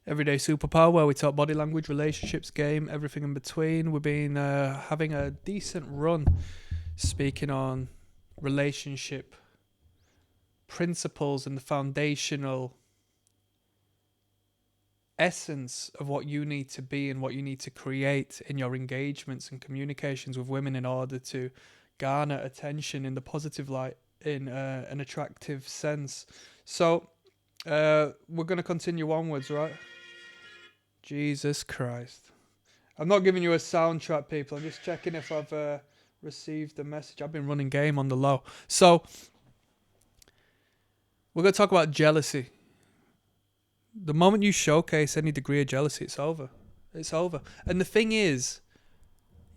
Everyday Superpower, where we talk body language, relationships, game, everything in between. We've been having a decent run speaking on relationship principles and the foundational essence of what you need to be and what you need to create in your engagements and communications with women in order to garner attention in the positive light, in an attractive sense. So, we're going to continue onwards, right? Jesus Christ. I'm not giving you a soundtrack, people. I'm just checking if I've received the message. I've been running game on the low. So, we're going to talk about jealousy. The moment you showcase any degree of jealousy, it's over. It's over. And the thing is,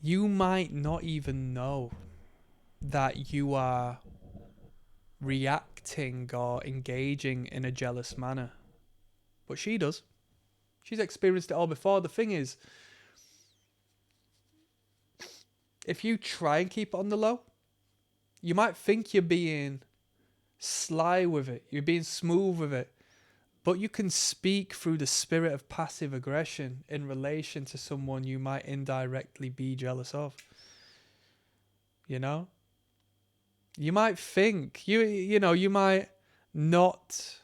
you might not even know that you are reacting or engaging in a jealous manner. But she does. She's experienced it all before. The thing is, if you try and keep it on the low, you might think you're being sly with it. You're being smooth with it. But you can speak through the spirit of passive aggression in relation to someone you might indirectly be jealous of. You know? You might think, you might not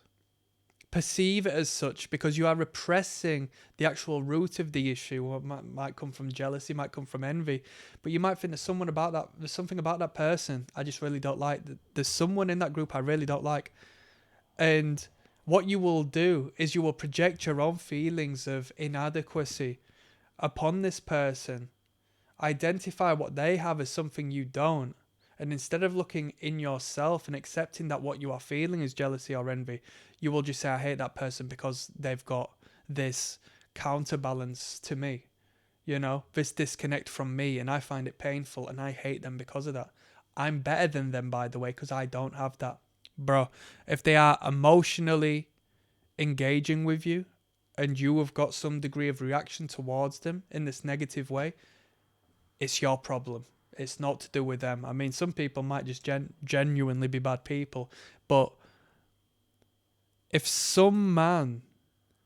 perceive it as such because you are repressing the actual root of the issue. What might come from jealousy, might come from envy, but you might think there's something about that person I just really don't like. There's someone in that group I really don't like. And what you will do is you will project your own feelings of inadequacy upon this person, identify what they have as something you don't. And instead of looking in yourself and accepting that what you are feeling is jealousy or envy, you will just say, I hate that person because they've got this counterbalance to me, this disconnect from me, and I find it painful and I hate them because of that. I'm better than them, by the way, because I don't have that. Bro, if they are emotionally engaging with you and you have got some degree of reaction towards them in this negative way, it's your problem. It's not to do with them. I mean, some people might just genuinely be bad people, but if some man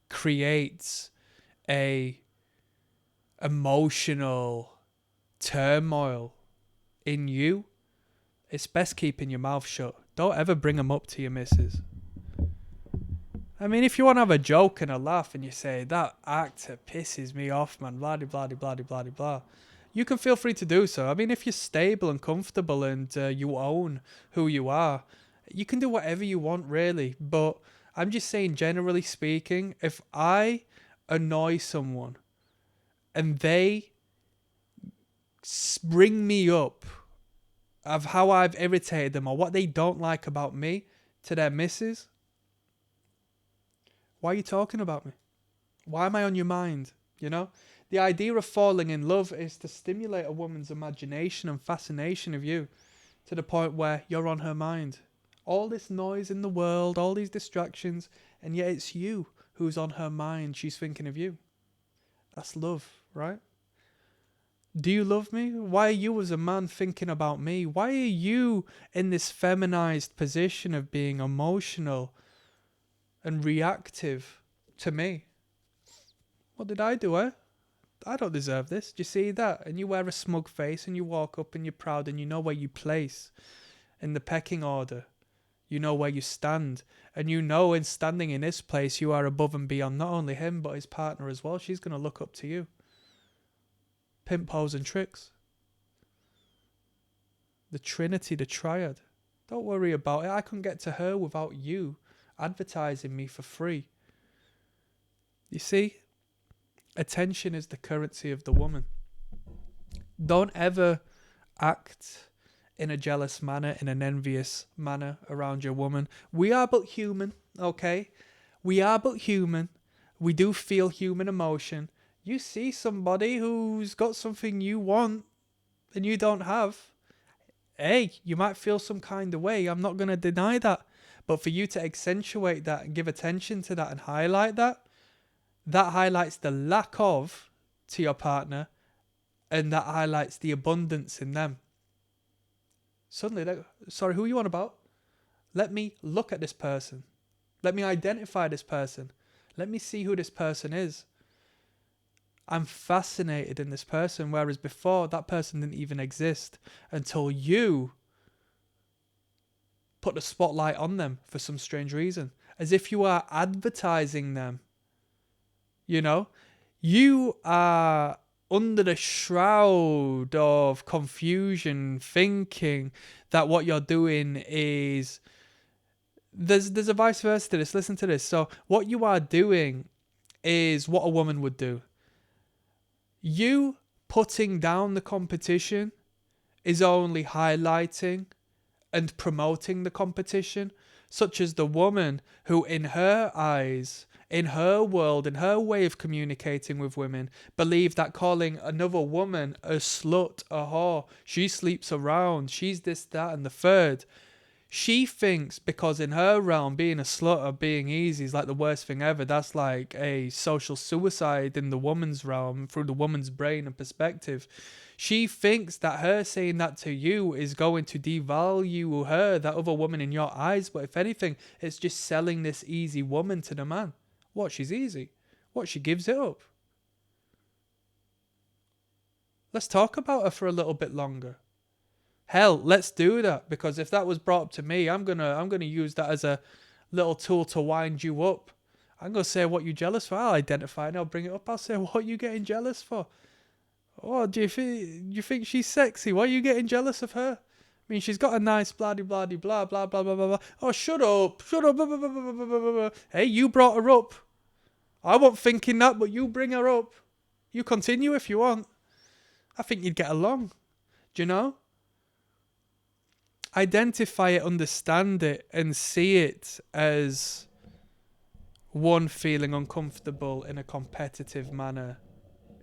creates a emotional turmoil in you, it's best keeping your mouth shut. Don't ever bring them up to your missus. I mean, if you want to have a joke and a laugh and you say, that actor pisses me off, man, blah, blah, blah, blah, blah, blah, you can feel free to do so. I mean, if you're stable and comfortable and you own who you are, you can do whatever you want, really. But I'm just saying, generally speaking, if I annoy someone and they bring me up of how I've irritated them or what they don't like about me to their missus, why are you talking about me? Why am I on your mind? The idea of falling in love is to stimulate a woman's imagination and fascination of you to the point where you're on her mind. All this noise in the world, all these distractions, and yet it's you who's on her mind. She's thinking of you. That's love, right? Do you love me? Why are you as a man thinking about me? Why are you in this feminized position of being emotional and reactive to me? What did I do, eh? I don't deserve this. Do you see that? And you wear a smug face and you walk up and you're proud and you know where you place in the pecking order. You know where you stand. And you know in standing in this place you are above and beyond not only him but his partner as well. She's going to look up to you. Pimp, pose and tricks. The Trinity, the Triad. Don't worry about it. I couldn't get to her without you advertising me for free. You see? Attention is the currency of the woman. Don't ever act in a jealous manner, in an envious manner around your woman. We are but human, okay? We are but human. We do feel human emotion. You see somebody who's got something you want and you don't have. Hey, you might feel some kind of way. I'm not going to deny that. But for you to accentuate that and give attention to that and highlight that, that highlights the lack of to your partner, and that highlights the abundance in them. Suddenly, sorry, who are you on about? Let me look at this person. Let me identify this person. Let me see who this person is. I'm fascinated in this person, whereas before that person didn't even exist until you put the spotlight on them for some strange reason, as if you are advertising them. You know, you are under the shroud of confusion, thinking that what you're doing is there's a vice versa to this. Listen to this. So what you are doing is what a woman would do. You putting down the competition is only highlighting and promoting the competition, such as the woman who, in her eyes, in her world, in her way of communicating with women, believe that calling another woman a slut, a whore, she sleeps around, she's this, that, and the third. She thinks because in her realm, being a slut or being easy is like the worst thing ever. That's like a social suicide in the woman's realm through the woman's brain and perspective. She thinks that her saying that to you is going to devalue her, that other woman, in your eyes. But if anything, it's just selling this easy woman to the man. What, she's easy? What, she gives it up? Let's talk about her for a little bit longer. Hell, let's do that, because if that was brought up to me, I'm gonna use that as a little tool to wind you up. I'm gonna say what you're jealous for. I'll identify and I'll bring it up. I'll say, what are you getting jealous for? Oh, do you think she's sexy? Why are you getting jealous of her? I mean, she's got a nice blah blah blah blah blah blah blah blah. Oh, shut up, shut up. Blah, blah, blah, blah, blah, blah, blah. Hey, you brought her up. I wasn't thinking that, but you bring her up. You continue if you want. I think you'd get along. Do you know? Identify it, understand it, and see it as one feeling uncomfortable in a competitive manner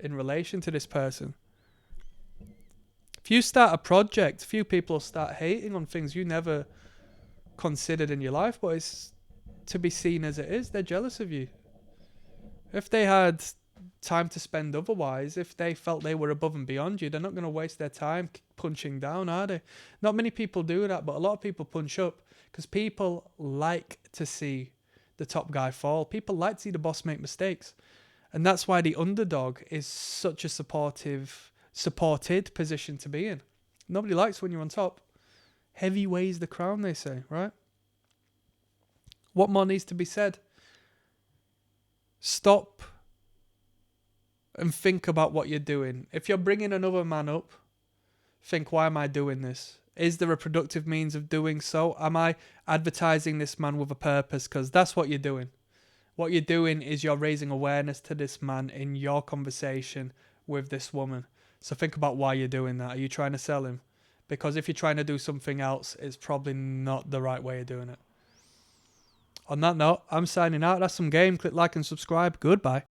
in relation to this person. If you start a project, few people start hating on things you never considered in your life, but it's to be seen as it is. They're jealous of you. If they had time to spend otherwise, if they felt they were above and beyond you, they're not going to waste their time punching down, are they? Not many people do that, but a lot of people punch up because people like to see the top guy fall. People like to see the boss make mistakes. And that's why the underdog is such a supported position to be in. Nobody likes when you're on top. Heavy weighs the crown, they say, right? What more needs to be said? Stop and think about what you're doing. If you're bringing another man up, think, why am I doing this? Is there a productive means of doing so? Am I advertising this man with a purpose? Because that's what you're doing. What you're doing is you're raising awareness to this man in your conversation with this woman. So think about why you're doing that. Are you trying to sell him? Because if you're trying to do something else, it's probably not the right way of doing it. On that note, I'm signing out. That's some game. Click like and subscribe. Goodbye.